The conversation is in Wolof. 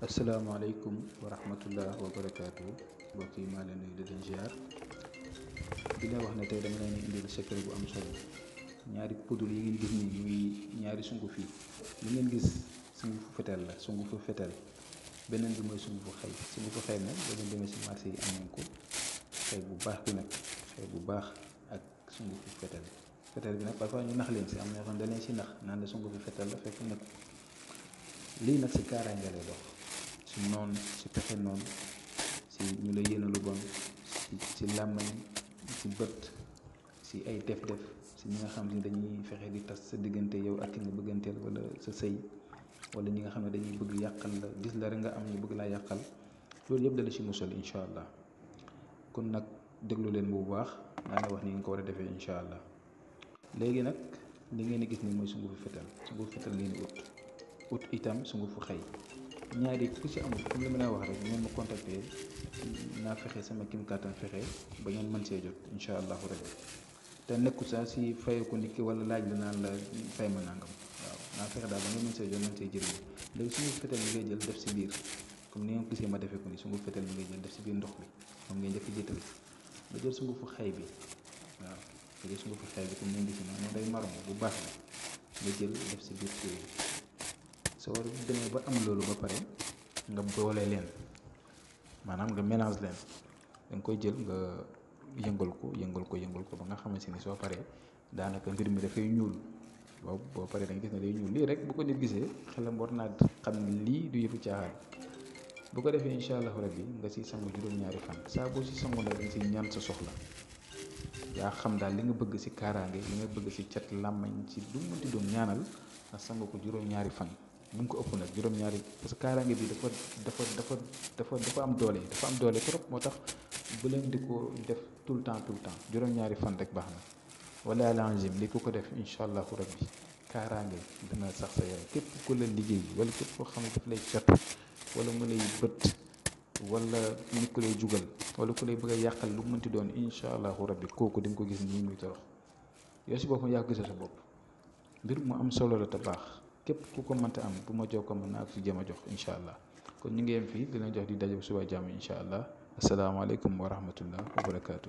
asalaamaaleykum wa rahmatullah wa barakaatu mbokk yi maa leen nuyu di leen ziar di leen wax ne tey dama leen indil secret bu am solo ñaari poudre yi ngeen gis nii muy ñaari sunguf yi li ngeen gis sungufu fetel la sungufu fetel beneen bi mooy sungufu xay nag boo leen demee si marché yi am nañ ko xay bu baax bi nag xay bu baax ak sungufu fetel fetel bi nag parfois ñu nax leen si am na ñoo xam ne da leen si nax naan la sungufu fetel la fekk nekk lii nag si kaaraange lay dox si noonu si pexe noonu si ñu la yéene lu bon si làmmañ si bët si ay def-def si ñi nga xam ne dañuy fexe di tas sa diggante yow ak ki nga bëgganteel wala sa sëy wala ñi nga xam ne dañuy bëgg yàqal la gis la rek nga am ñu bëgg laa yàqal loolu yëpp dala si musal incha allah kon nag déglu leen bu baax naa la wax ni nga ko war a defee incha allah léegi nag li ngeen di gis ni mooy sungufu fetal ngeen di ut itam sungufu xëy ñaari ku ci amul comme li ma lay wax rek ngeen ma contacter naa fexe sama kim kàttan fexe ba ngeen mën see jot incha allahu rabbi te nekku sax si fayeku nit ki wala laaj la naan la fay ma nangam waaw naa fexe daal ba ngeen mën see jot mën see jëriñu léegi sungufu fetal bi ngay jël def si biir comme ni ngeen gisee ma defee ko ni sungufu fetal bi ngay jël def si biir ndox bi moom ngay njëkk jiital nga jël sungufu xëy bi waaw nga jël sungufu xëy bi comme ni ngeen gisee moom day marron bu baax la nga jël def si biir tuyau bi soo demee ba am loolu ba pare nga boole leen maanaam nga mélange leen da nga koy jël nga yëngal ko ba nga xamante ni soo paree daanaka mbir mi dafay ñuul boo paree da nga gis ne day ñuul lii rek bu ko nit gisee xelam war naa xam ne lii du yëfu caaxaan bu ko defee incha allahu rabbi nga si sangu juróom-ñaari fan saa boo si sangu nag nga si ñaan sa soxla yaa xam daal li nga bëgg si kaaraange li nga bëgg si cat làmmañ si lu mënti doon ñaanal nga sangu ko juróom-ñaari fan. bu mu ko ëpp nag juróom-ñaari parce que kaaraange bi dafa am doole trop moo tax bu leen di ko def tout le temps juróom-ñaari fan rek baax na wala alangim li ko def incha allahu rabbi kaaraange dina sax sa yaram képp ku la liggéey wala képp koo xam ne daf lay cat wala mu lay bët wala nit ku lay jugal wala ku lay bëgg a yàqal lu mënti doon incha allahu rabbi kooku di nga ko gis nii muy torox yow si boppam yaa gisal sa bopp mbir mu am solo la te baax. képp ku ko mënta am bu ma jox ko mën naa ko si jéem a jox incha allah kon ñu ngi yem fii di leen jox di daje bu suba jàmm incha allah asalaamaaleykum wa rahmatullah wa barakaatu.